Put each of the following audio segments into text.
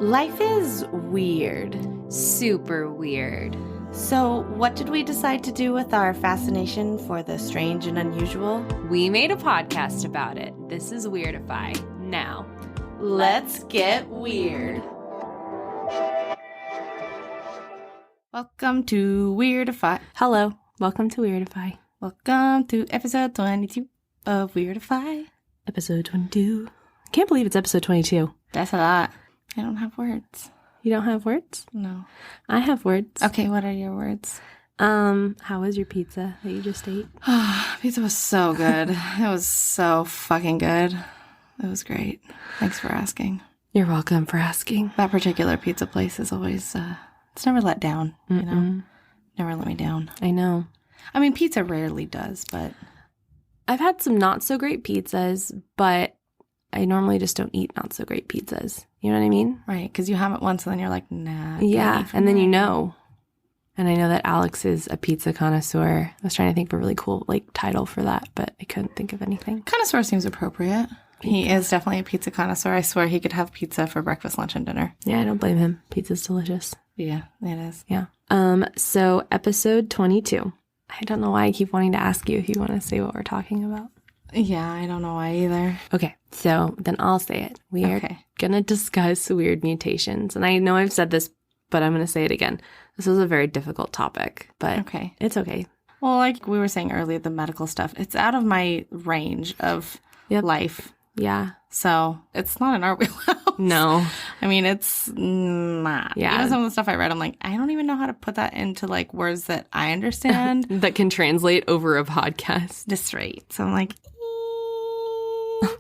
Life is weird. Super weird. So, what did we decide to do with our fascination for the strange and unusual? We made a podcast about it. This is Weirdify. Now, let's get weird. Welcome to Weirdify. hello. Welcome to Weirdify. Welcome to episode 22 of Weirdify. Episode 22. I can't believe it's episode 22. That's a lot. I don't have words. You don't have words? No. I have words. Okay, what are your words? How was your pizza that you just ate? Pizza was so good. It was so fucking good. It was great. Thanks for asking. You're welcome for asking. That particular pizza place is always, it's never let down, you know? Never let me down. I know. I mean, pizza rarely does, but... I've had some not so great pizzas, but I normally just don't eat not so great pizzas. You know what I mean? Right, because you have it once and then you're like, nah. Yeah, and then you know. And I know that Alex is a pizza connoisseur. I was trying to think of a really cool title for that, but I couldn't think of anything. Connoisseur seems appropriate. He is definitely a pizza connoisseur. I swear he could have pizza for breakfast, lunch, and dinner. Yeah, I don't blame him. Pizza's delicious. Yeah, it is. Yeah. So episode 22. I don't know why I keep wanting to ask you if you want to say what we're talking about. Yeah, I don't know why either. Okay, so then I'll say it. We are going to discuss weird mutations. And I know I've said this, but I'm going to say it again. This is a very difficult topic, but it's okay. Well, like we were saying earlier, the medical stuff, it's out of my range of life. Yeah. So it's not in our wheelhouse. No. I mean, it's not. Yeah. Even some of the stuff I read, I'm like, I don't even know how to put that into words that I understand. That can translate over a podcast. Just right. So I'm like,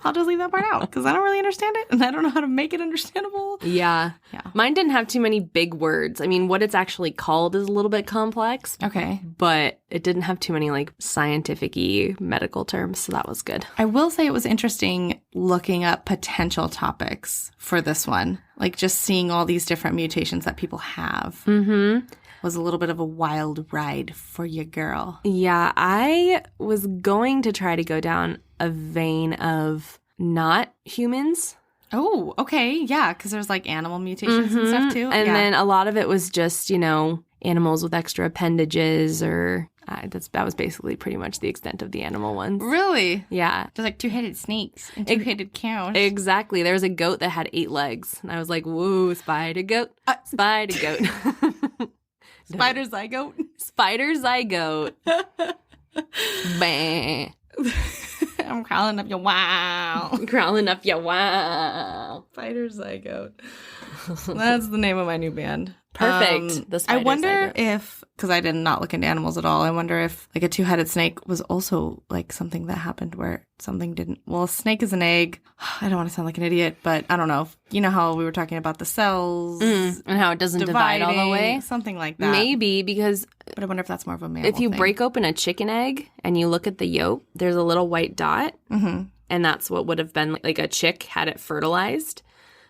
I'll just leave that part out because I don't really understand it and I don't know how to make it understandable. Yeah. Mine didn't have too many big words. I mean, what it's actually called is a little bit complex. Okay. But it didn't have too many scientific-y medical terms, so that was good. I will say it was interesting looking up potential topics for this one. Just seeing all these different mutations that people have. Mm-hmm. Was a little bit of a wild ride for your girl. Yeah, I was going to try to go down a vein of not humans. Oh, okay. Yeah, because there's animal mutations and stuff too. And then a lot of it was just, animals with extra appendages or that was basically pretty much the extent of the animal ones. Really? Yeah. There's two-headed snakes and two-headed cows. Exactly. There was a goat that had 8 legs. And I was like, woo, spider goat, spider goat. Spider zygote. Spider zygote. Bang. I'm crawling up your wow. Crawling up your wow. Spider zygote. That's the name of my new band. Perfect. The spider I wonder zygote. if, because I did not look into animals at all, I wonder if a two-headed snake was also something that happened where something didn't. Well, a snake is an egg. I don't want to sound like an idiot, but I don't know. You know how we were talking about the cells and how it doesn't divide all the way? Something like that. Maybe because... But I wonder if that's more of a mammal If you thing. break open a chicken egg and you look at the yolk, there's a little white dot. Mm-hmm. And that's what would have been a chick had it fertilized.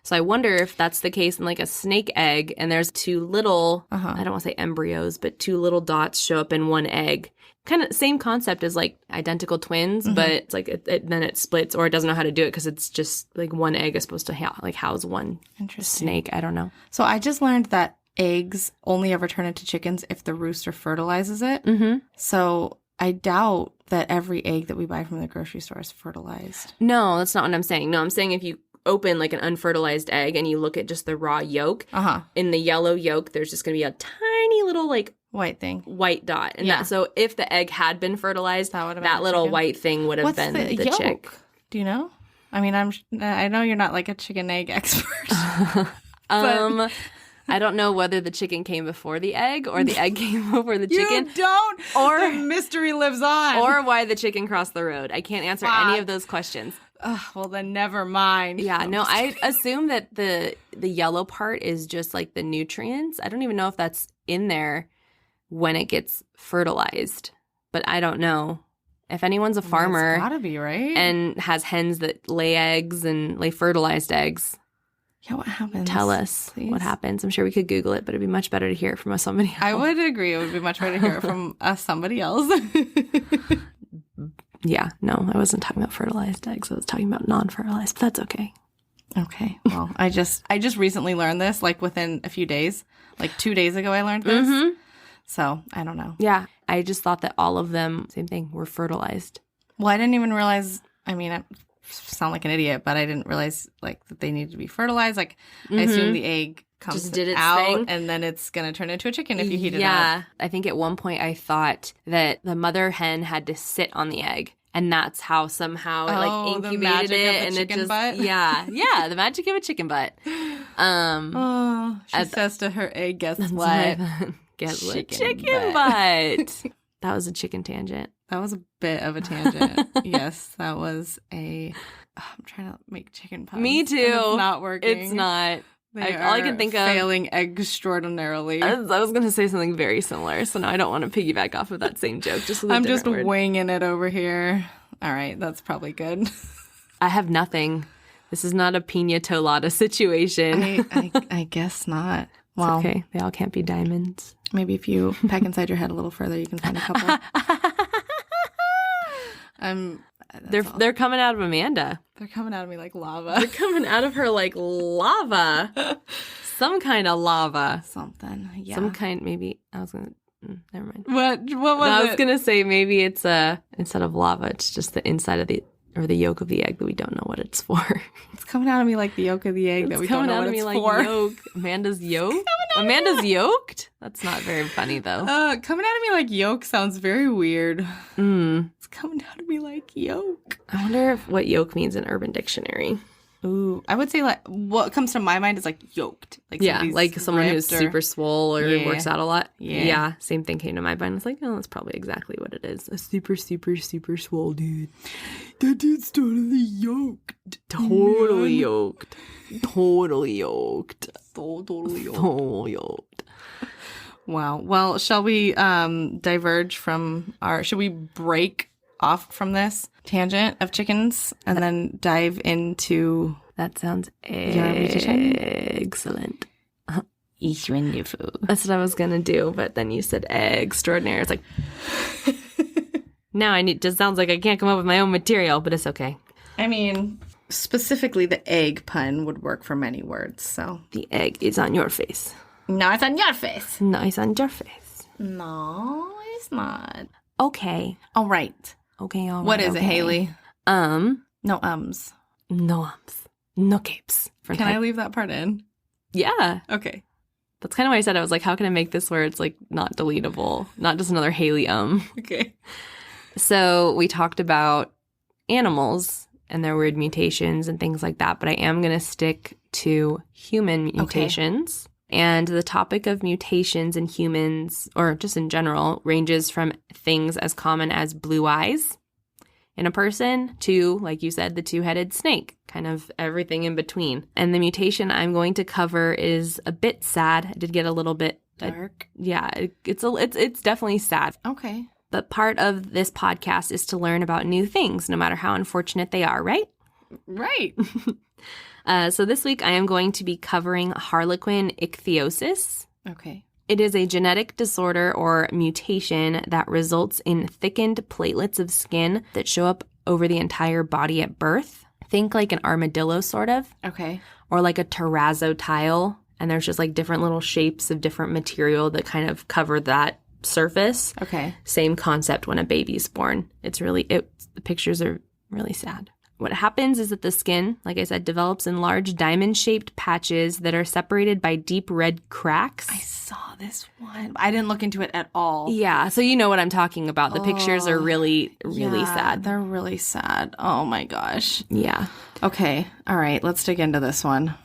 So I wonder if that's the case in a snake egg and there's 2 little, I don't want to say embryos, but 2 little dots show up in one egg. Kind of same concept as identical twins, but it's then it splits or it doesn't know how to do it because it's just one egg is supposed to house one snake. I don't know. So I just learned that eggs only ever turn into chickens if the rooster fertilizes it. Mm-hmm. So I doubt that every egg that we buy from the grocery store is fertilized. No, that's not what I'm saying. No, I'm saying if you open an unfertilized egg and you look at just the raw yolk, in the yellow yolk, there's just going to be a tiny little white thing, white dot. And so if the egg had been fertilized, that little white thing would have been the yolk? chick. Do you know? I mean, I know you're not a chicken egg expert. I don't know whether the chicken came before the egg or the egg came before the chicken. You don't. Or the mystery lives on. Or why the chicken crossed the road. I can't answer any of those questions. Well, then never mind. Yeah, no, I assume that the yellow part is just the nutrients. I don't even know if that's in there when it gets fertilized, but I don't know. If anyone's a farmer, it's gotta be, right? And has hens that lay eggs and lay fertilized eggs, what happens? Tell us what happens. I'm sure we could Google it, but it'd be much better to hear it from somebody else. I would agree. It would be much better to hear it from somebody else. Yeah, no, I wasn't talking about fertilized eggs. I was talking about non-fertilized, but that's okay. Okay. Well, I just recently learned this, like within a few days. Like 2 days ago I learned this. Mm-hmm. So I don't know. Yeah. I just thought that all of them, same thing, were fertilized. Well, I didn't even realize, I mean, I sound like an idiot, but I didn't realize like that they needed to be fertilized. Like I assumed the egg comes Just did its out thing. and then it's going to turn into a chicken if you heat it up. Yeah. I think at one point I thought that the mother hen had to sit on the egg. And that's how somehow it like the incubated magic of it, a and chicken it just butt? yeah, the magic of a chicken butt. She says to her egg, guess what? Guess what? Chicken Chicken butt. That was a chicken tangent. That was a bit of a tangent. Yes, that was a. I'm trying to make chicken puns. Me too. And it's not working. It's not. They all I can think of failing extraordinarily. I was going to say something very similar, so now I don't want to piggyback off of that same joke. Just with a I'm different just word. winging it over here. All right, that's probably good. I have nothing. This is not a pina colada situation. I guess not. Well, okay, they all can't be diamonds. Maybe if you peck inside your head a little further, you can find a couple. They're coming out of Amanda. They're coming out of me like lava. They're coming out of her like lava. Some kind of lava. Something. Yeah. Some kind. Maybe I was gonna. Never mind. What was it? I was gonna say maybe it's instead of lava, it's just the inside of the yolk of the egg that we don't know what it's for. It's coming out of me like the yolk of the egg that we don't know what it's like for. Yolk. Amanda's yolk. Amanda's yolked. That's not very funny though. Coming out of me like yolk sounds very weird. It's coming out of me like yolk. I wonder what yolk means in Urban Dictionary. Ooh, I would say like what comes to my mind is like yoked. Like yeah, like someone who's super swole or works out a lot. Yeah. Same thing came to my mind. I was like, oh, that's probably exactly what it is. A super swole dude. That dude's totally yoked. Totally yoked. Totally yoked. Totally yoked. Totally yoked. Wow. Well, shall we diverge from should we break off from this tangent of chickens and then dive into that sounds excellent. That's what I was gonna do, but then you said extraordinary. It's like now just sounds like I can't come up with my own material, but it's okay. I mean, specifically the egg pun would work for many words, so the egg is on your face. No, it's on your face. No, it's on your face. No, it's not. Okay. All right. Okay, all right. What is it, Haley? No ums. No ums. No capes. Can I leave that part in? Yeah. Okay. That's kind of why I said I was like, how can I make this where it's like not deletable? Not just another Haley Okay. So we talked about animals and their weird mutations and things like that, but I am going to stick to human mutations. Okay. And the topic of mutations in humans, or just in general, ranges from things as common as blue eyes in a person to, like you said, the two-headed snake, kind of everything in between. And the mutation I'm going to cover is a bit sad. I did get a little bit dark. It's definitely sad. Okay. But part of this podcast is to learn about new things, no matter how unfortunate they are, right? Right. So this week I am going to be covering harlequin ichthyosis. Okay. It is a genetic disorder or mutation that results in thickened platelets of skin that show up over the entire body at birth. Think like an armadillo, sort of. Okay. Or like a terrazzo tile. And there's just like different little shapes of different material that kind of cover that surface. Okay. Same concept when a baby's born. The pictures are really sad. What happens is that the skin, like I said, develops in large diamond-shaped patches that are separated by deep red cracks. I saw this one. I didn't look into it at all. Yeah, so you know what I'm talking about. The pictures are really, really sad. They're really sad. Oh my gosh. Yeah. Okay. All right. Let's dig into this one.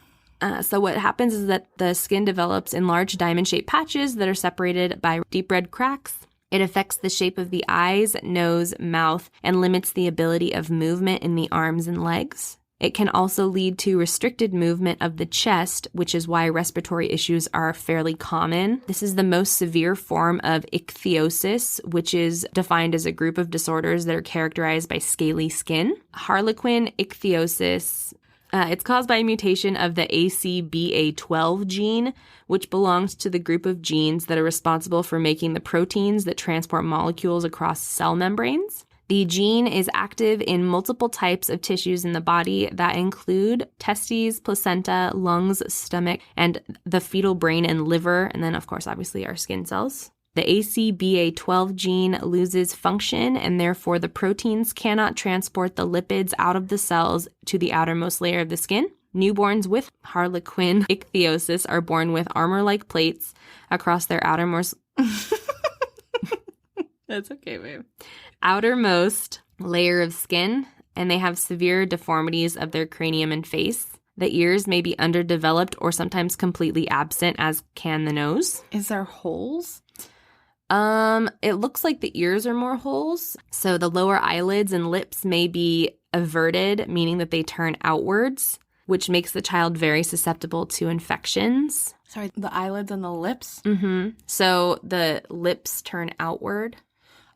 So what happens is that the skin develops in large diamond-shaped patches that are separated by deep red cracks. It affects the shape of the eyes, nose, mouth, and limits the ability of movement in the arms and legs. It can also lead to restricted movement of the chest, which is why respiratory issues are fairly common. This is the most severe form of ichthyosis, which is defined as a group of disorders that are characterized by scaly skin. Harlequin ichthyosis, it's caused by a mutation of the ACBA12 gene, which belongs to the group of genes that are responsible for making the proteins that transport molecules across cell membranes. The gene is active in multiple types of tissues in the body that include testes, placenta, lungs, stomach, and the fetal brain and liver, and then, of course, obviously our skin cells. The ACBA12 gene loses function, and therefore the proteins cannot transport the lipids out of the cells to the outermost layer of the skin. Newborns with harlequin ichthyosis are born with armor-like plates across their outermost... That's okay, babe. Outermost layer of skin, and they have severe deformities of their cranium and face. The ears may be underdeveloped or sometimes completely absent, as can the nose. Is there holes? It looks like the ears are more holes. So the lower eyelids and lips may be averted, meaning that they turn outwards, which makes the child very susceptible to infections. Sorry, the eyelids and the lips? Mm-hmm. So the lips turn outward.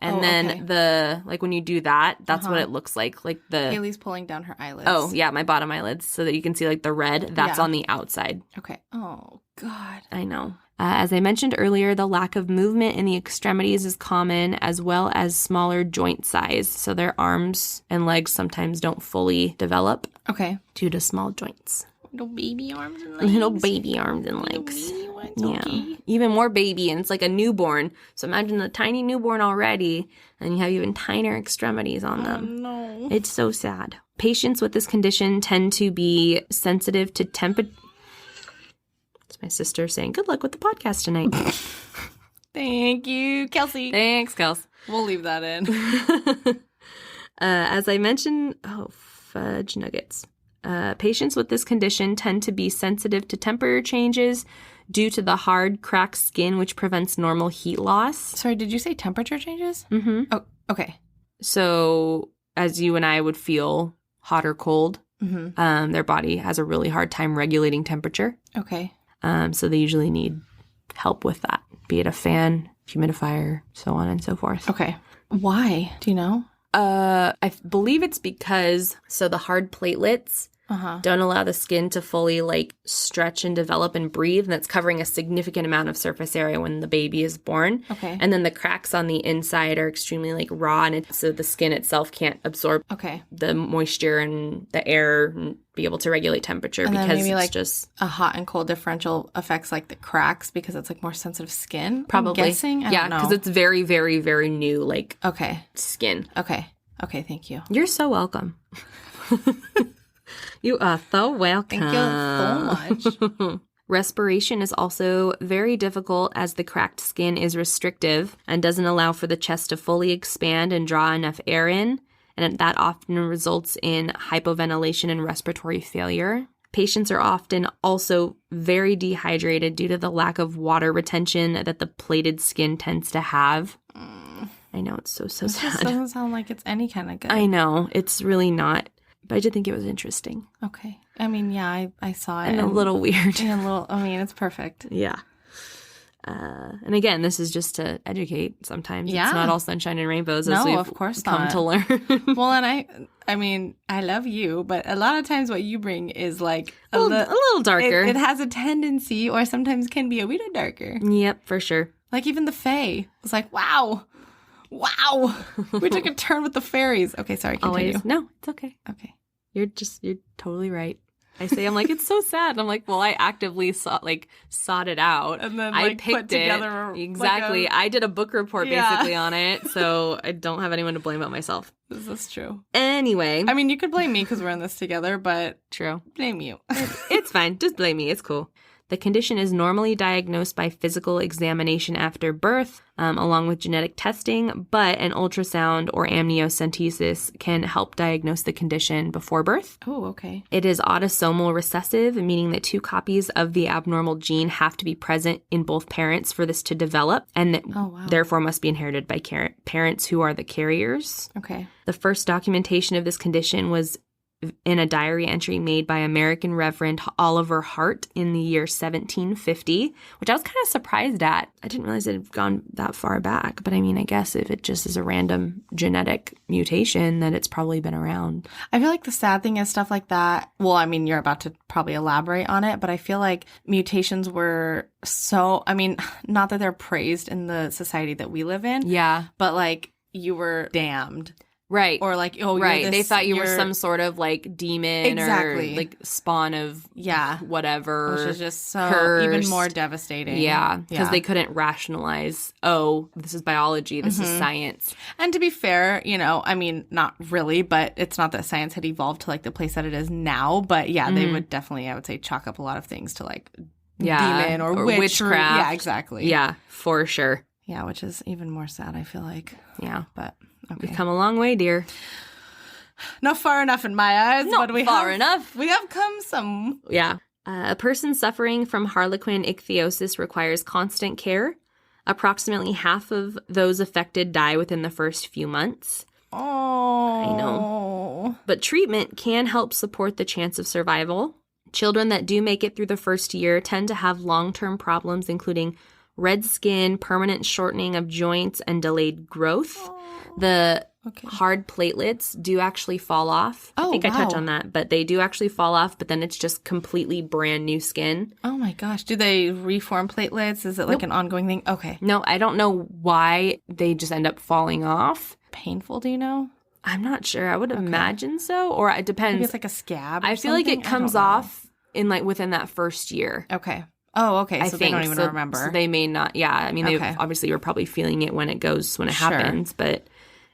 And like when you do that, that's what it looks like. Like the Haley's pulling down her eyelids. Oh, yeah, my bottom eyelids, so that you can see like the red. That's on the outside. Okay. Oh, God. I know. As I mentioned earlier, the lack of movement in the extremities is common, as well as smaller joint size. So their arms and legs sometimes don't fully develop. Okay. Due to small joints. Little baby arms and legs. Little baby arms and legs. Yeah. Okay. Even more baby, and it's like a newborn. So imagine a tiny newborn already, and you have even tinier extremities on them. No. It's so sad. Patients with this condition tend to be sensitive to temperature. It's my sister saying, good luck with the podcast tonight. Thank you, Kelsey. Thanks, Kels. We'll leave that in. As I mentioned, fudge nuggets. Patients with this condition tend to be sensitive to temperature changes due to the hard, cracked skin, which prevents normal heat loss. Sorry, did you say temperature changes? Mm-hmm. Oh, okay. So as you and I would feel hot or cold, their body has a really hard time regulating temperature. Okay. So they usually need help with that, be it a fan, humidifier, so on and so forth. Okay. Why? Do you know? I believe it's because the hard platelets don't allow the skin to fully like stretch and develop and breathe, and that's covering a significant amount of surface area when the baby is born. Okay. And then the cracks on the inside are extremely like raw, and so the skin itself can't absorb the moisture and the air and be able to regulate temperature, and because then maybe it's like just a hot and cold differential affects like the cracks because it's like more sensitive skin. probably I'm guessing. I don't know. because it's very, very, very new like Okay. skin. Okay. Okay. Thank you. You're so welcome. You are so welcome. Thank you so much. Respiration is also very difficult as the cracked skin is restrictive and doesn't allow for the chest to fully expand and draw enough air in, and that often results in hypoventilation and respiratory failure. Patients are often also very dehydrated due to the lack of water retention that the plated skin tends to have. I know, it's so This sad. just doesn't sound like it's any kind of good. I know, it's really not. But I did think it was interesting. Okay. I mean, yeah, I saw it. And a little weird. And a little, I mean, it's perfect. Yeah. And again, this is just to educate sometimes. Yeah. It's not all sunshine and rainbows, as No, we've of course come not. to learn. Well, and I mean, I love you, but a lot of times what you bring is like a little darker. It has a tendency, or sometimes can be a wee bit darker. Yep, for sure. Like even the Fae was like, wow, we took a turn with the fairies. Okay, sorry, continue. Always. No, it's okay. Okay. You're totally right. I'm like, it's so sad. I'm like, well, I actively sought it out. And then I like, picked put together it. Exactly. I did a book report basically on it. So I don't have anyone to blame but myself. This is true. Anyway. I mean, you could blame me because we're in this together, but true. Blame you. It's fine. Just blame me. It's cool. The condition is normally diagnosed by physical examination after birth, along with genetic testing, but an ultrasound or amniocentesis can help diagnose the condition before birth. Oh, okay. It is autosomal recessive, meaning that 2 copies of the abnormal gene have to be present in both parents for this to develop, and therefore must be inherited by parents who are the carriers. Okay. The first documentation of this condition was in a diary entry made by American Reverend Oliver Hart in the year 1750, which I was kind of surprised at. I didn't realize it had gone that far back, but I mean, I guess if it just is a random genetic mutation, that it's probably been around. I feel like the sad thing is stuff like that. Well, I mean, you're about to probably elaborate on it, but I feel like mutations were so, I mean, not that they're praised in the society that we live in. Yeah. But like, you were damned Right. Or like, oh, right. you're They this, thought you were you're- some sort of like demon Exactly. or like spawn of Yeah. whatever. Which is just so cursed. even more devastating. Yeah, because they couldn't rationalize, oh, this is biology, this is science. And to be fair, you know, I mean, not really, but it's not that science had evolved to like the place that it is now. But yeah, they would definitely, I would say, chalk up a lot of things to like demon or witchcraft. Yeah, exactly. Yeah, for sure. Yeah, which is even more sad, I feel like. Yeah. But We've okay. come a long way, dear. Not far enough in my eyes, Not but far enough. We have come some. Yeah. A person suffering from harlequin ichthyosis requires constant care. Approximately half of those affected die within the first few months. Oh. I know. But treatment can help support the chance of survival. Children that do make it through the first year tend to have long-term problems, including red skin, permanent shortening of joints, and delayed growth. The hard platelets do actually fall off. Oh, I think I touched wow. on that, but they do actually fall off, but then it's just completely brand new skin. Oh my gosh. Do they reform platelets? Is it like an ongoing thing? Okay. No, I don't know why they just end up falling off. Painful, do you know? I'm not sure. I would imagine so, or it depends. Maybe it's like a scab or I feel like something? it comes off in like within that first year. Okay. Oh, okay. I So think they don't even so, remember. So they may not. Yeah, I mean, they Okay. obviously were probably feeling it when it happens, but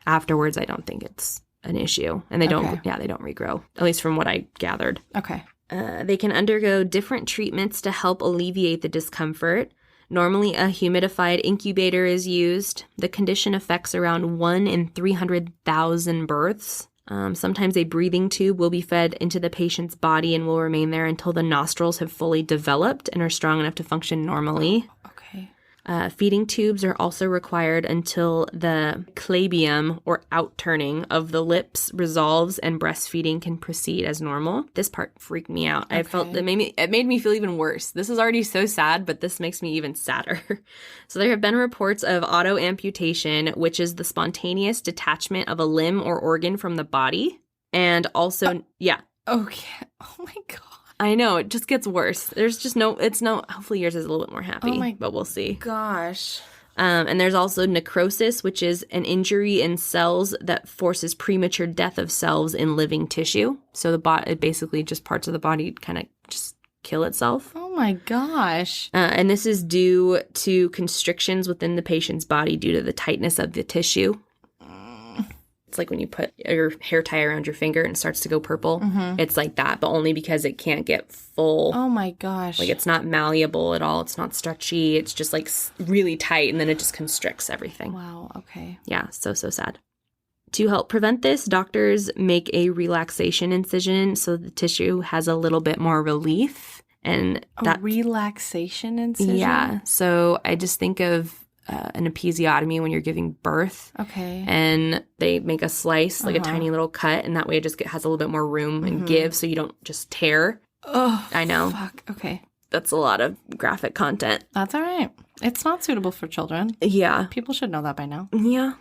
afterwards, I don't think it's an issue, and they don't. Okay. Yeah, they don't regrow. At least from what I gathered. Okay. They can undergo different treatments to help alleviate the discomfort. Normally, a humidified incubator is used. The condition affects around 1 in 300,000 births. Sometimes a breathing tube will be fed into the patient's body and will remain there until the nostrils have fully developed and are strong enough to function normally. Okay. Feeding tubes are also required until the clabium or outturning of the lips resolves and breastfeeding can proceed as normal. This part freaked me out. I felt it made me feel even worse. This is already so sad, but this makes me even sadder. So there have been reports of autoamputation, which is the spontaneous detachment of a limb or organ from the body. And also, Okay. Oh my God. I know, it just gets worse. There's just hopefully yours is a little bit more happy, but we'll see. Gosh. And there's also necrosis, which is an injury in cells that forces premature death of cells in living tissue. So it basically just parts of the body kind of just kill itself. Oh my gosh. And this is due to constrictions within the patient's body due to the tightness of the tissue. It's like when you put your hair tie around your finger and it starts to go purple. It's like that, but only because it can't get full. Oh my gosh. Like it's not malleable at all. It's not stretchy. It's just like really tight, and then it just constricts everything. Wow. Okay. Yeah, so sad. To help prevent this, doctors make a relaxation incision so the tissue has a little bit more relief. And A relaxation incision? Yeah. So I just think of an episiotomy when you're giving birth. Okay. And they make a slice, like a tiny little cut, and that way it just has a little bit more room and give so you don't just tear. Oh, I know. Fuck. Okay. That's a lot of graphic content. That's all right. It's not suitable for children. Yeah. People should know that by now. Yeah.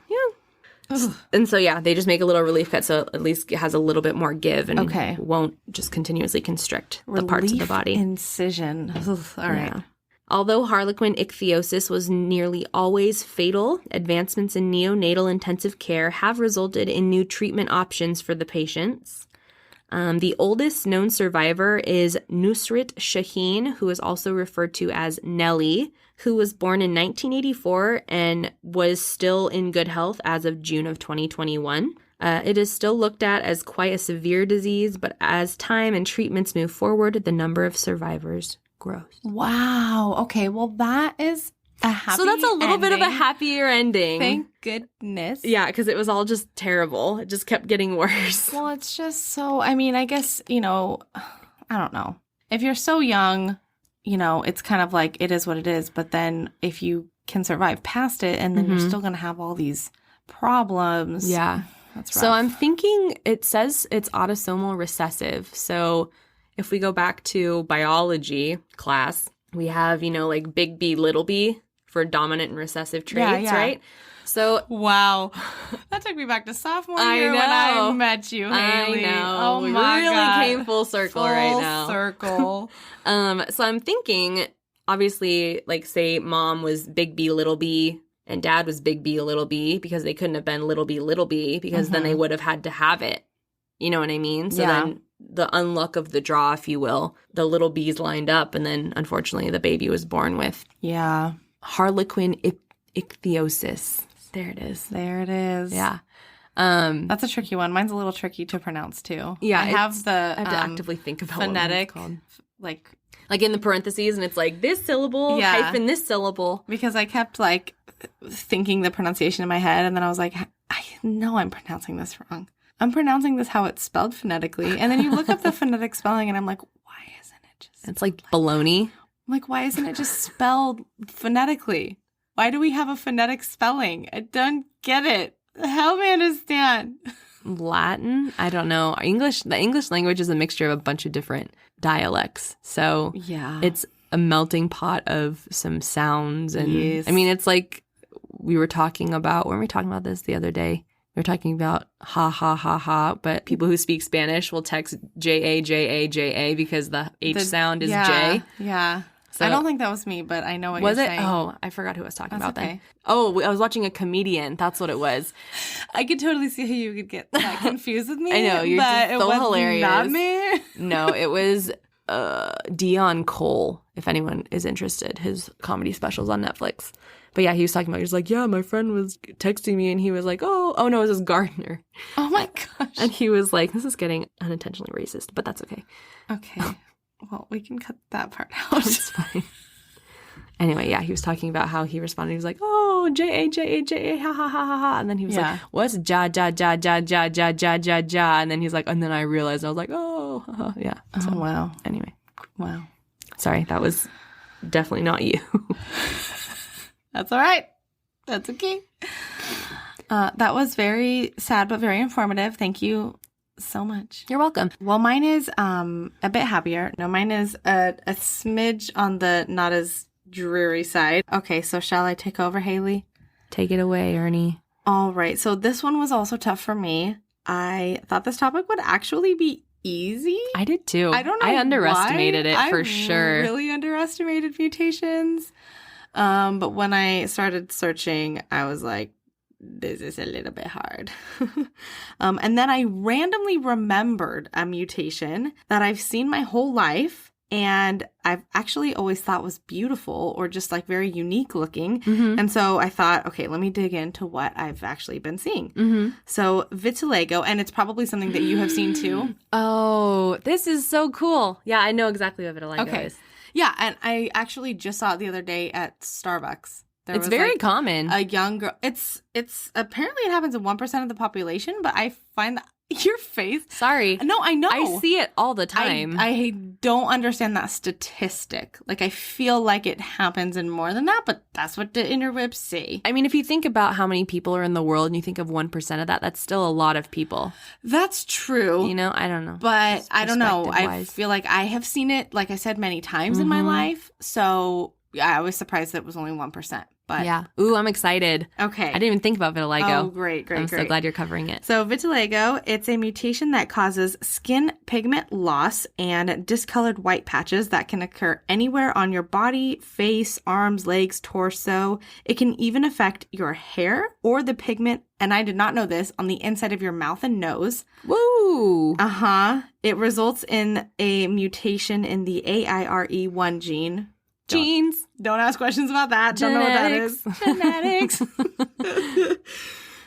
Ugh. And so, they just make a little relief cut so at least it has a little bit more give and Okay. won't just continuously constrict the parts of the body. Incision. Ugh. All right. Yeah. Although harlequin ichthyosis was nearly always fatal, advancements in neonatal intensive care have resulted in new treatment options for the patients. The oldest known survivor is Nusrit Shaheen, who is also referred to as Nellie, who was born in 1984 and was still in good health as of June of 2021. It is still looked at as quite a severe disease, but as time and treatments move forward, the number of survivors grows. Wow. Okay. Well, that is a happy So that's a little bit of a ending. happier ending. Thank goodness. Yeah, because it was all just terrible. It just kept getting worse. Well, it's just so, I mean, I guess, I don't know. If you're so young, it's kind of like it is what it is. But then if you can survive past it and then you're still going to have all these problems. Yeah. That's rough. So I'm thinking it says it's autosomal recessive. So if we go back to biology class, we have, like big B, little b for dominant and recessive traits, yeah. right? So wow. That took me back to sophomore I year when know. I met you, Haley. I know. Oh we my really God. came full circle right now. Full circle. So I'm thinking, obviously, like say mom was big B, little b, and dad was big B, little b, because they couldn't have been little b, because then they would have had to have it. You know what I mean? So then the unluck of the draw, if you will, the little b's lined up, and then unfortunately the baby was born with harlequin ichthyosis. There it is. There it is. Yeah. That's a tricky one. Mine's a little tricky to pronounce too. Yeah. I have to actively think about phonetic, what it's called. like in the parentheses, and it's like this syllable hyphen this syllable. Because I kept like thinking the pronunciation in my head, and then I was like, I know I'm pronouncing this wrong. I'm pronouncing this how it's spelled phonetically. And then you look up the phonetic spelling, and I'm like, why isn't it just... It's like baloney. I'm like, why isn't it just spelled phonetically? Why do we have a phonetic spelling? I don't get it. Help me understand. Latin? I don't know. The English language is a mixture of a bunch of different dialects. So it's a melting pot of some sounds. And I mean, it's like we were talking about, weren't we talking about this the other day? We were talking about ha, ha, ha, ha, but people who speak Spanish will text J-A, J-A, J-A because the H sound is J. Yeah. So, I don't think that was me, but I know what you're saying. Oh, I forgot who I was talking about then. Oh, I was watching a comedian. That's what it was. I could totally see how you could get that confused with me. I know. You're just so hilarious. Not me. No, it was Dion Cole, if anyone is interested. His comedy specials on Netflix. But yeah, he was talking about, he was like, yeah, my friend was texting me and he was like, oh no, it was his gardener. Oh my gosh. And he was like, this is getting unintentionally racist, but that's okay. Okay. Well, we can cut that part out. It's fine. Anyway, yeah, he was talking about how he responded. He was like, oh, J-A, J-A, J-A, ha, ha, ha, ha, ha. And then he was like, what's ja, ja, ja, ja, ja, ja, ja, ja, ja. And then he's like, and then I realized, I was like, oh, ha, ha. Yeah. So, wow. Anyway. Wow. Sorry, that was definitely not you. That's all right. That's okay. That was very sad, but very informative. Thank you so much. You're welcome. Well, mine is a bit happier. No, mine is a smidge on the not as dreary side. Okay, so shall I take over, Haley? Take it away, Ernie. All right. So this one was also tough for me. I thought this topic would actually be easy. I did too. I don't know. I underestimated it for sure. I really underestimated mutations. But when I started searching, I was like, this is a little bit hard. And then I randomly remembered a mutation that I've seen my whole life and I've actually always thought was beautiful or just like very unique looking. Mm-hmm. And so I thought, okay, let me dig into what I've actually been seeing. Mm-hmm. So vitiligo, and it's probably something that you have seen too. Oh, this is so cool. Yeah, I know exactly what vitiligo is. Yeah, and I actually just saw it the other day at Starbucks. It's very common. A young girl. It's apparently it happens in 1% of the population, but I find that your face. Sorry. No, I know. I see it all the time. I don't understand that statistic. Like, I feel like it happens in more than that, but that's what the interwebs say. I mean, if you think about how many people are in the world and you think of 1% of that, that's still a lot of people. That's true. You know, I don't know. But I don't know. I feel like I have seen it, like I said, many times in my life. So I was surprised that it was only 1%. But yeah. Ooh, I'm excited. Okay. I didn't even think about vitiligo. Oh, great. I'm so glad you're covering it. So vitiligo, it's a mutation that causes skin pigment loss and discolored white patches that can occur anywhere on your body, face, arms, legs, torso. It can even affect your hair or the pigment, and I did not know this, on the inside of your mouth and nose. Woo! Uh-huh. It results in a mutation in the AIRE1 gene. Genes. Don't ask questions about that. Genetics. Don't know what that is. Genetics.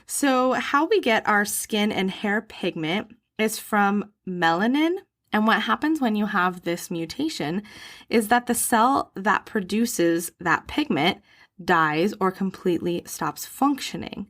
So how we get our skin and hair pigment is from melanin. And what happens when you have this mutation is that the cell that produces that pigment dies or completely stops functioning.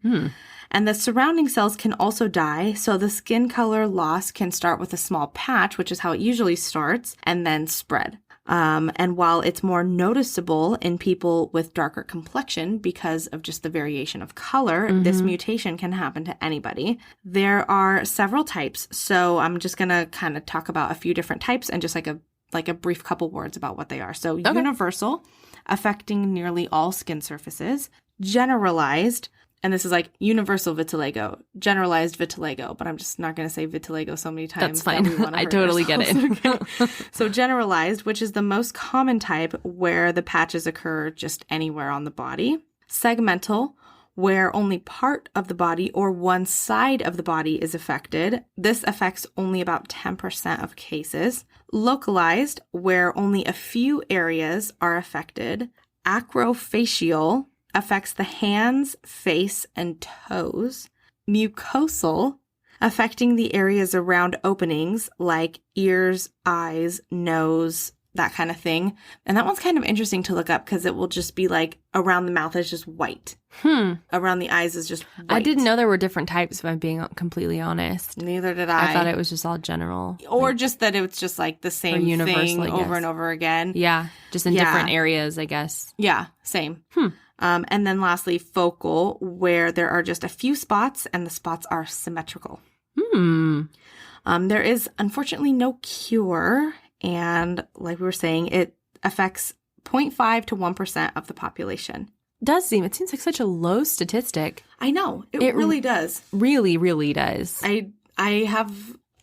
And the surrounding cells can also die, so the skin color loss can start with a small patch, which is how it usually starts, and then spread. And while it's more noticeable in people with darker complexion because of just the variation of color, this mutation can happen to anybody. There are several types, so I'm just going to kind of talk about a few different types and just like a brief couple words about what they are. So universal, affecting nearly all skin surfaces. Generalized, and this is like universal vitiligo, generalized vitiligo, but I'm just not going to say vitiligo so many times. That's fine. I totally get it. Okay. So generalized, which is the most common type where the patches occur just anywhere on the body. Segmental, where only part of the body or one side of the body is affected. This affects only about 10% of cases. Localized, where only a few areas are affected. Acrofacial affects the hands, face, and toes. Mucosal, affecting the areas around openings like ears, eyes, nose, that kind of thing. And that one's kind of interesting to look up because it will just be like around the mouth is just white. Around the eyes is just white. I didn't know there were different types, if I'm being completely honest. Neither did I. I thought it was just all general. Or like, just that it's just like the same thing over and over again. Yeah, just in different areas, I guess. Yeah, same. And then lastly, focal, where there are just a few spots and the spots are symmetrical. There is unfortunately no cure. And like we were saying, it affects 0.5 to 1% of the population. It seems like such a low statistic. I know. It really does. Really, really does. I have,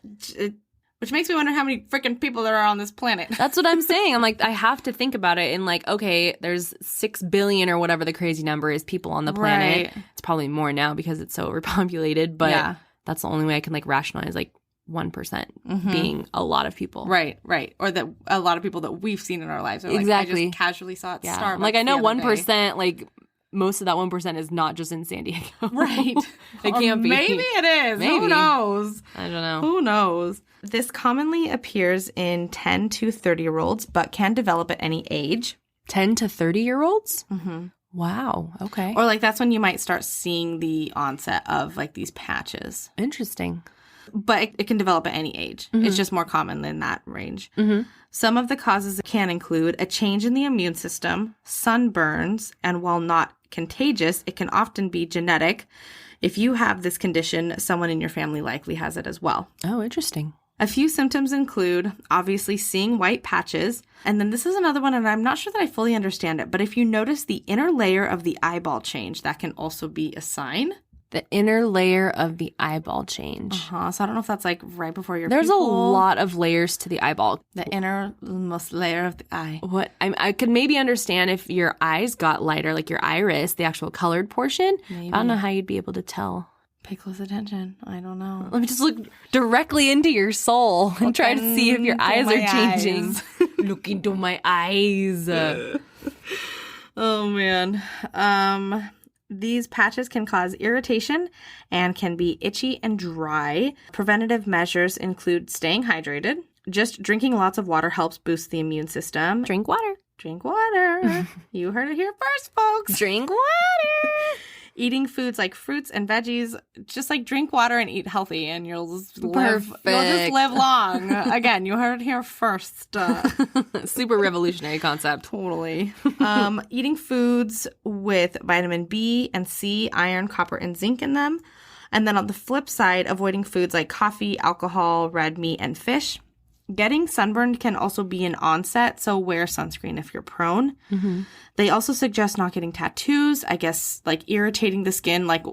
which makes me wonder how many freaking people there are on this planet. That's what I'm saying. I'm like, I have to think about it in like, okay, there's 6 billion or whatever the crazy number is people on the planet. Right. It's probably more now because it's so overpopulated, but that's the only way I can like rationalize like 1% being a lot of people. Right. Or that a lot of people that we've seen in our lives. Or like, exactly. I just casually saw it Starbucks. Like I know 1%, like most of that 1% is not just in San Diego. Right. It can't be. Maybe it is. Maybe. Who knows? I don't know. Who knows? This commonly appears in 10 to 30-year-olds, but can develop at any age. 10 to 30-year-olds? Wow. Okay. Or like that's when you might start seeing the onset of like these patches. Interesting. But it can develop at any age. It's just more common in that range. Some of the causes can include a change in the immune system, sunburns, and while not contagious, it can often be genetic. If you have this condition, someone in your family likely has it as well. Oh, interesting. A few symptoms include, obviously, seeing white patches. And then this is another one, and I'm not sure that I fully understand it, but if you notice the inner layer of the eyeball change, that can also be a sign. The inner layer of the eyeball change. So I don't know if that's like right before your There's pupil. a lot of layers to the eyeball. The innermost layer of the eye. What I could maybe understand if your eyes got lighter, like your iris, the actual colored portion. Maybe. I don't know how you'd be able to tell. Pay close attention. I don't know. Let me just look directly into your soul and try to see if your eyes are changing. Look into my eyes. Oh, man. These patches can cause irritation and can be itchy and dry. Preventative measures include staying hydrated. Just drinking lots of water helps boost the immune system. Drink water. Drink water. You heard it here first, folks. Drink water. Eating foods like fruits and veggies, just like drink water and eat healthy, and you'll just live long. Again, you heard it here first. Super revolutionary concept. Totally. Eating foods with vitamin B and C, iron, copper, and zinc in them. And then on the flip side, avoiding foods like coffee, alcohol, red meat, and fish. Getting sunburned can also be an onset, so wear sunscreen if you're prone. They also suggest not getting tattoos. I guess like irritating the skin, like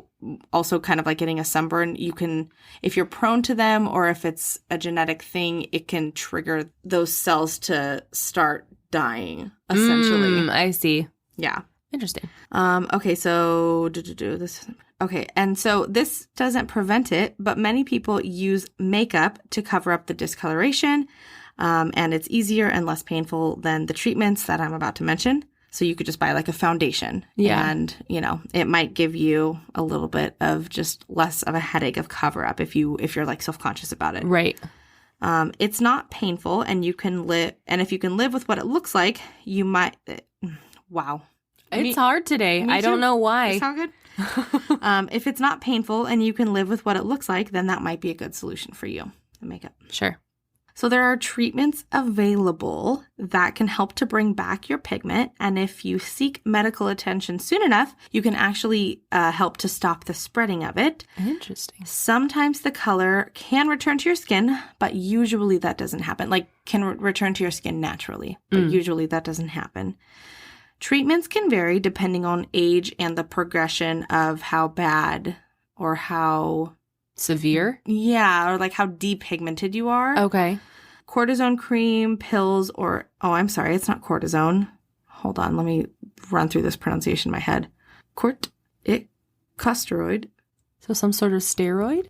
also kind of like getting a sunburn. You can, if you're prone to them or if it's a genetic thing, it can trigger those cells to start dying, essentially. I see. Yeah. Interesting. Okay, so this. Okay, and so this doesn't prevent it, but many people use makeup to cover up the discoloration, and it's easier and less painful than the treatments that I'm about to mention. So you could just buy like a foundation, and you know it might give you a little bit of just less of a headache of cover up if you're like self-conscious about it. Right. It's not painful, and you can live. And if you can live with what it looks like, you might. Wow. It's hard today. I don't know why. It's not good. If it's not painful and you can live with what it looks like, then that might be a good solution for you, the makeup. Sure. So there are treatments available that can help to bring back your pigment. And if you seek medical attention soon enough, you can actually help to stop the spreading of it. Interesting. Sometimes the color can return to your skin, but usually that doesn't happen. Like can return to your skin naturally, but usually that doesn't happen. Treatments can vary depending on age and the progression of how bad or how severe. Yeah, or like how depigmented you are. Okay. Cortisone cream, pills, or I'm sorry, it's not cortisone. Hold on, let me run through this pronunciation in my head. corticosteroid. So some sort of steroid?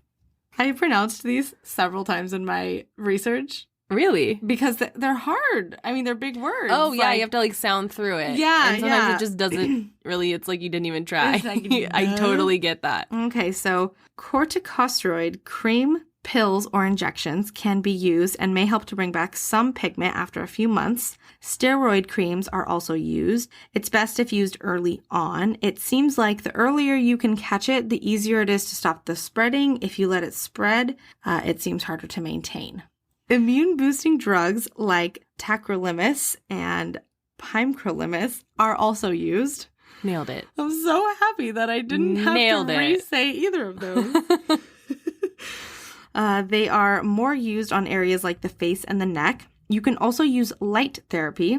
I pronounced these several times in my research. Really? Because they're hard. I mean, they're big words. Oh, yeah, you have to, like, sound through it. Yeah, and sometimes it just doesn't really, it's like you didn't even try. Like, I totally get that. Okay, so corticosteroid cream, pills, or injections can be used and may help to bring back some pigment after a few months. Steroid creams are also used. It's best if used early on. It seems like the earlier you can catch it, the easier it is to stop the spreading. If you let it spread, it seems harder to maintain. Immune-boosting drugs like tacrolimus and pimecrolimus are also used. Nailed it. I'm so happy that I didn't have to re-say either of those. They are more used on areas like the face and the neck. You can also use light therapy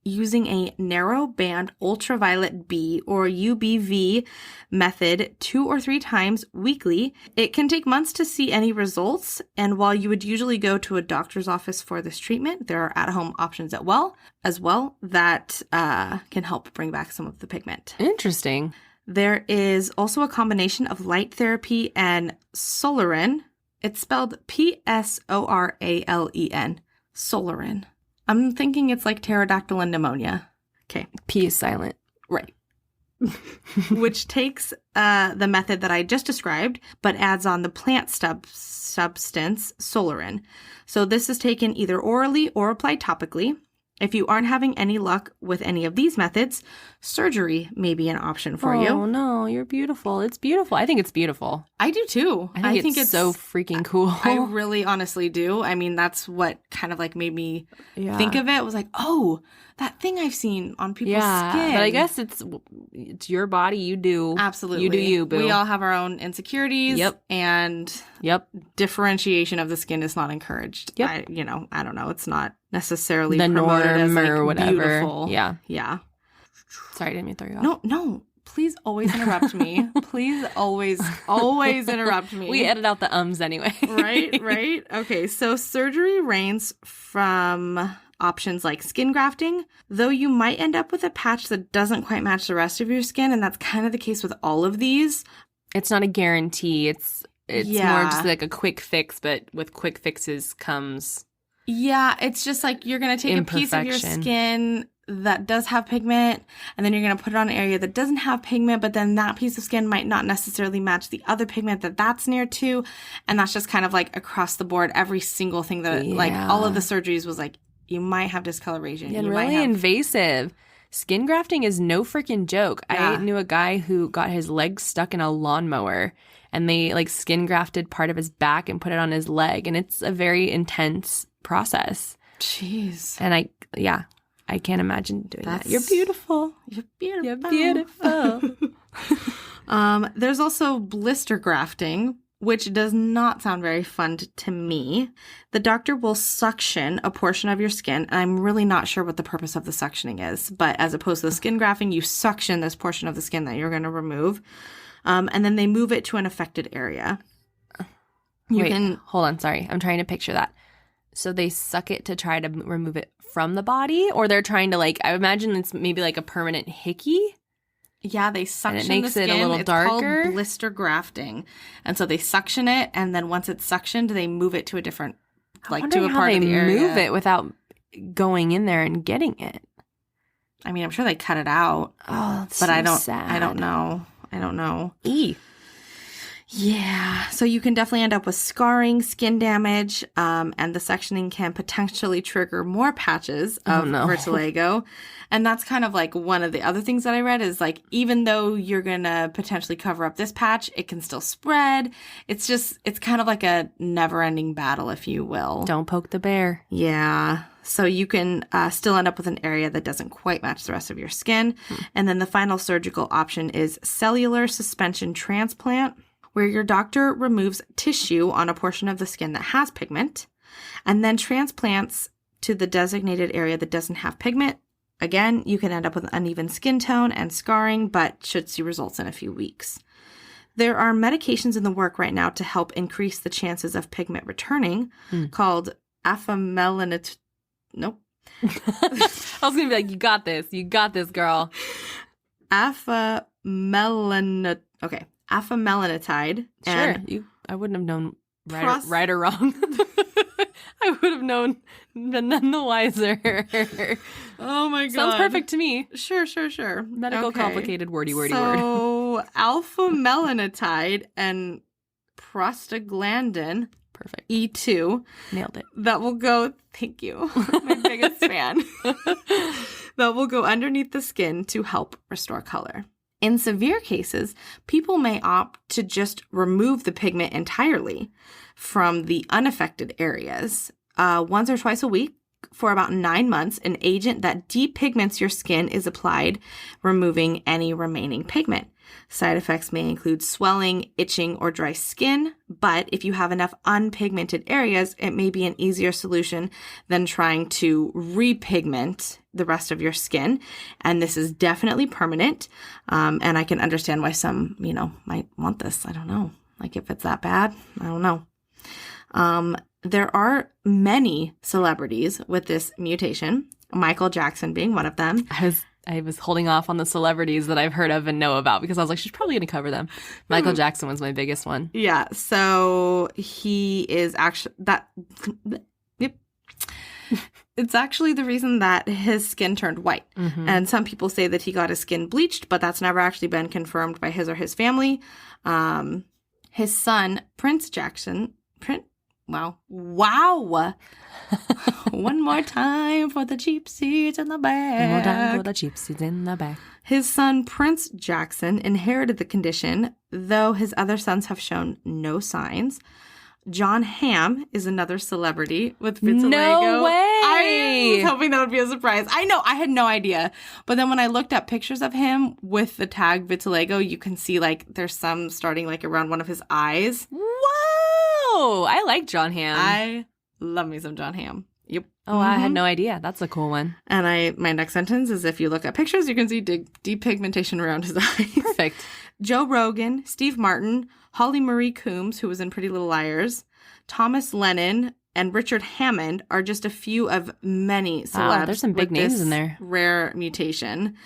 using a narrow band ultraviolet B or UBV method 2 or 3 times weekly. It can take months to see any results, and while you would usually go to a doctor's office for this treatment, there are at-home options as well that can help bring back some of the pigment. Interesting. There is also a combination of light therapy and Solarin. It's spelled P-S-O-R-A-L-E-N. Solarin. I'm thinking it's like pterodactyl and pneumonia. Okay. P is silent. Right. Which takes the method that I just described, but adds on the plant substance, Solarin. So this is taken either orally or applied topically. If you aren't having any luck with any of these methods, surgery may be an option for you. Oh, no, you're beautiful. It's beautiful. I think it's beautiful. I do too. I think it's so freaking cool. I really honestly do. I mean, that's what kind of like made me think of it. It was like, oh, that thing I've seen on people's skin. But I guess it's your body. You do. Absolutely. You do you, boo. We all have our own insecurities. Yep. And differentiation of the skin is not encouraged. Yep. I don't know. It's not necessarily the promoted as norm like or whatever. Beautiful. Yeah. Yeah. Sorry, I didn't mean to throw you off. No. Please always interrupt me. Please always interrupt me. We edit out the ums anyway. Right. Okay, so surgery ranges from options like skin grafting, though you might end up with a patch that doesn't quite match the rest of your skin, and that's kind of the case with all of these. It's not a guarantee. It's more just like a quick fix, but with quick fixes comes... Yeah, it's just like you're going to take a piece of your skin that does have pigment, and then you're going to put it on an area that doesn't have pigment, but then that piece of skin might not necessarily match the other pigment that's near to, and that's just kind of like across the board. Every single thing that, like all of the surgeries was like, you might have discoloration. And really invasive. Skin grafting is no freaking joke. Yeah. I knew a guy who got his legs stuck in a lawnmower, and they like skin grafted part of his back and put it on his leg, and it's a very intense process. Jeez. And I can't imagine doing that. You're beautiful. You're beautiful. You're beautiful. There's also blister grafting, which does not sound very fun to me. The doctor will suction a portion of your skin, and I'm really not sure what the purpose of the suctioning is, but as opposed to the skin grafting, you suction this portion of the skin that you're going to remove, and then they move it to an affected area. Hold on, sorry. I'm trying to picture that. So they suck it to try to remove it from the body, or they're trying to I imagine it's maybe like a permanent hickey. Yeah, they suction and it makes the skin. It a little darker. It's called blister grafting. And so they suction it, and then once it's suctioned, they move it to a different, to a part of the area. Move it without going in there and getting it. I mean, I'm sure they cut it out. Oh, that's but so sad. I don't know. Yeah. So you can definitely end up with scarring, skin damage, and the sectioning can potentially trigger more patches of vitiligo. And that's kind of like one of the other things that I read is like, even though you're going to potentially cover up this patch, it can still spread. It's kind of like a never-ending battle, if you will. Don't poke the bear. Yeah. So you can still end up with an area that doesn't quite match the rest of your skin. And then the final surgical option is cellular suspension transplant, where your doctor removes tissue on a portion of the skin that has pigment and then transplants to the designated area that doesn't have pigment. Again, you can end up with uneven skin tone and scarring, but should see results in a few weeks. There are medications in the work right now to help increase the chances of pigment returning called afamelanot. Nope. I was going to be like, you got this, girl. Afamelanot. Okay. afamelanotide. Sure. I wouldn't have known right or wrong. I would have known, been none the wiser. Oh my God. Sounds perfect to me. Sure. Medical complicated wordy word. So alpha-melanotide and prostaglandin. Perfect. E2. Nailed it. That will go, thank you, my biggest fan. That will go underneath the skin to help restore color. In severe cases, people may opt to just remove the pigment entirely from the unaffected areas. Once or twice a week for about 9 months, an agent that depigments your skin is applied, removing any remaining pigment. Side effects may include swelling, itching, or dry skin, but if you have enough unpigmented areas, it may be an easier solution than trying to repigment the rest of your skin. And this is definitely permanent. And I can understand why some, might want this. I don't know. Like if it's that bad, I don't know. There are many celebrities with this mutation, Michael Jackson being one of them. I was holding off on the celebrities that I've heard of and know about because I was like, she's probably going to cover them. Michael Jackson was my biggest one. Yeah. So he is actually Yep. It's actually the reason that his skin turned white. Mm-hmm. And some people say that he got his skin bleached, but that's never actually been confirmed by his or his family. His son, Prince Jackson, Wow. One more time for the cheap seats in the back. One more time for the cheap seats in the back. His son, Prince Jackson, inherited the condition, though his other sons have shown no signs. John Hamm is another celebrity with vitiligo. No way! I was hoping that would be a surprise. I know, I had no idea. But then when I looked up pictures of him with the tag vitiligo, you can see there's some starting around one of his eyes. Whoa! I like John Hamm. I love me some John Hamm. Yep. Oh, I had no idea. That's a cool one. And my next sentence is if you look at pictures, you can see depigmentation around his eyes. Perfect. Joe Rogan, Steve Martin, Holly Marie Coombs, who was in Pretty Little Liars, Thomas Lennon, and Richard Hammond are just a few of many celebs. Wow, there's some big names in there. Rare mutation.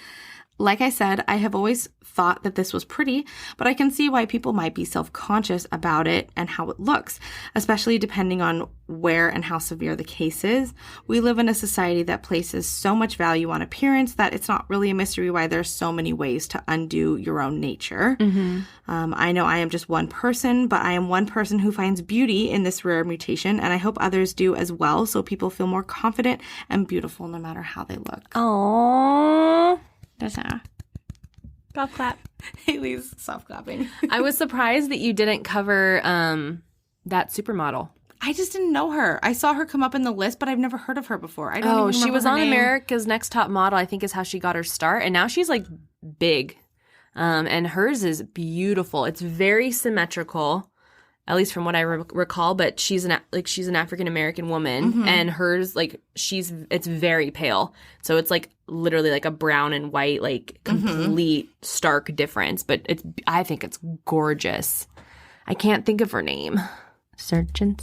Like I said, I have always thought that this was pretty, but I can see why people might be self-conscious about it and how it looks, especially depending on where and how severe the case is. We live in a society that places so much value on appearance that it's not really a mystery why there's so many ways to undo your own nature. Mm-hmm. I know I am just one person, but I am one person who finds beauty in this rare mutation, and I hope others do as well, so people feel more confident and beautiful no matter how they look. Aww. That's how. Golf clap. Haley's soft clapping. I was surprised that you didn't cover that supermodel. I just didn't know her. I saw her come up in the list, but I've never heard of her before. I don't even remember she was her on name. America's Next Top Model, I think is how she got her start. And now she's big. And hers is beautiful. It's very symmetrical, at least from what I recall. But she's an African American woman, mm-hmm. and hers it's very pale. So it's literally a brown and white, complete mm-hmm. stark difference. But I think it's gorgeous. I can't think of her name. Searching.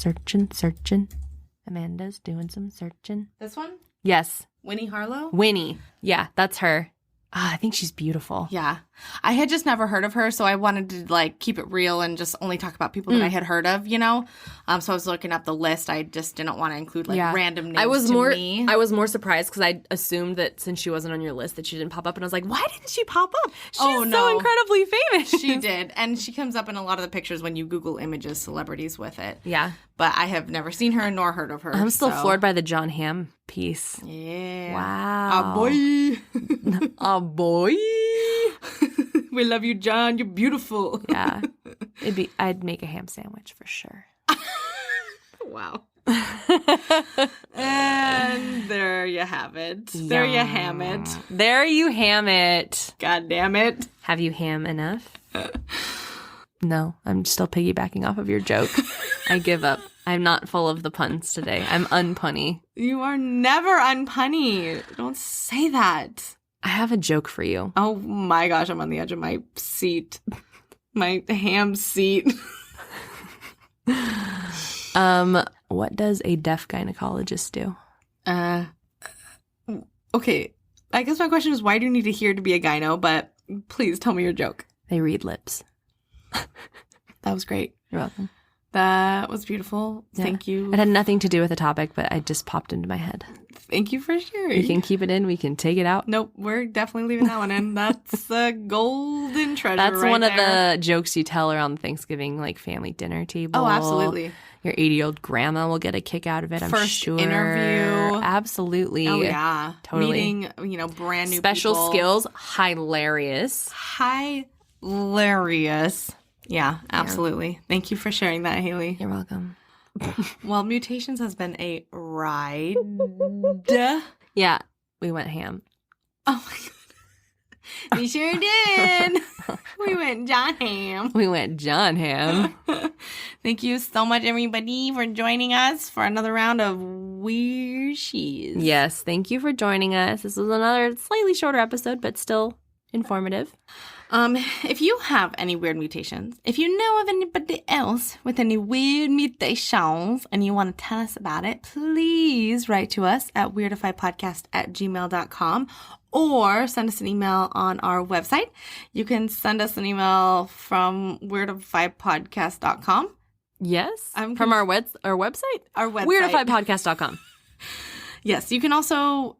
Amanda's doing some searching. This one? Yes. Winnie Harlow? Winnie. Yeah, that's her. I think she's beautiful. Yeah. I had just never heard of her, so I wanted to keep it real and just only talk about people that I had heard of, So I was looking up the list. I just didn't want to include random names. I was more surprised because I assumed that since she wasn't on your list that she didn't pop up, and I was like, why didn't she pop up? She's so incredibly famous. She did, and she comes up in a lot of the pictures when you Google images celebrities with it. Yeah. But I have never seen her nor heard of her. I'm still floored by the John Hamm piece. Yeah. Wow. A boy. A boy. We love you, John. You're beautiful. Yeah. I'd make a ham sandwich for sure. Wow. And there you have it. Yeah. There you ham it. There you ham it. God damn it. Have you ham enough? No, I'm still piggybacking off of your joke. I give up. I'm not full of the puns today. I'm unpunny. You are never unpunny. Don't say that. I have a joke for you. Oh my gosh, I'm on the edge of my seat. My ham seat. What does a deaf gynecologist do? Okay. I guess my question is why do you need to hear to be a gyno, but please tell me your joke. They read lips. That was great. You're welcome. That was beautiful. Yeah. Thank you. It had nothing to do with the topic, but it just popped into my head. Thank you for sharing. We can keep it in. We can take it out. Nope, we're definitely leaving that one in. That's a golden treasure. That's right one of there. the jokes you tell around Thanksgiving, like family dinner table. Oh, absolutely. Your 80-year-old grandma will get a kick out of it, I'm First sure. interview. Absolutely. Oh, yeah. Totally. Meeting, brand new Special people. skills, hilarious. Hilarious. Yeah, absolutely. Thank you for sharing that, Haley. You're welcome. Well, Mutations has been a ride. Yeah, we went ham. Oh, my God. We sure did. We went John Ham. We went John ham. Thank you so much, everybody, for joining us for another round of Weird She's. Yes, thank you for joining us. This was another slightly shorter episode, but still informative. If you have any weird mutations, if you know of anybody else with any weird mutations and you want to tell us about it, please write to us at weirdifypodcast@gmail.com or send us an email on our website. You can send us an email from weirdifypodcast.com. Yes, from our website? Our website. Weirdifypodcast.com. Yes, you can also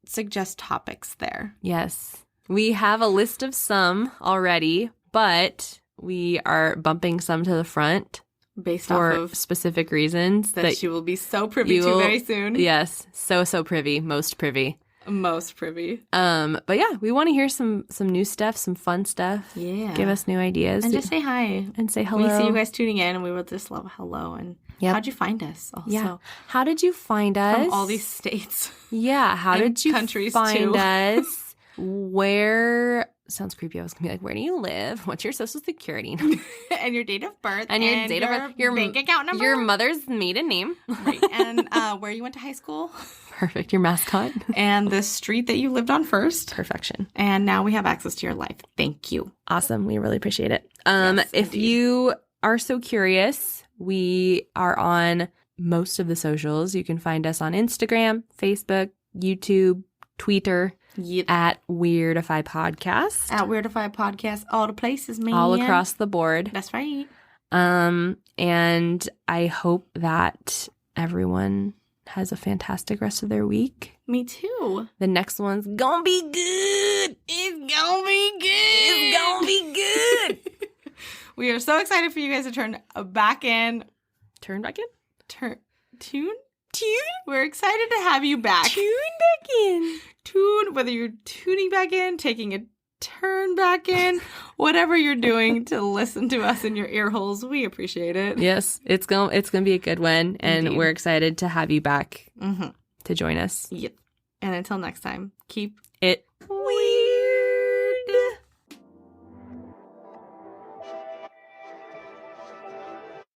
suggest topics there. Yes. We have a list of some already, but we are bumping some to the front Based for off of specific reasons that you will be so privy to very soon. Yes, so privy, most privy. Most privy. But yeah, we want to hear some new stuff, some fun stuff. Yeah. Give us new ideas. And just say hi. And say hello. We see you guys tuning in and we will just love hello. And how'd you find us also? Yeah. How did you find us? From all these states. Yeah. How And did you countries find too. us? Where sounds creepy. I was gonna be like, where do you live? What's your social security number? And your date of birth. And your date of birth. Your bank account number. Your mother's maiden name. Right. And where you went to high school. Perfect. Your mascot. And the street that you lived on first. Perfection. And now we have access to your life. Thank you. Awesome. We really appreciate it. Yes, if indeed. you are so curious, we are on most of the socials. You can find us on Instagram, Facebook, YouTube, Twitter. Yep. At Weirdify Podcast. At Weirdify Podcast, all the places, man. All across the board. That's right. And I hope that everyone has a fantastic rest of their week. Me too. The next one's gonna be good. It's gonna be good. It's gonna be good. We are so excited for you guys to turn back in. Turn back in? Tune? We're excited to have you back. Tune back in. Tune, whether you're tuning back in, taking a turn back in, whatever you're doing to listen to us in your ear holes, we appreciate it. Yes, it's gonna be a good one, and Indeed. we're excited to have you back to join us. Yep. And until next time, keep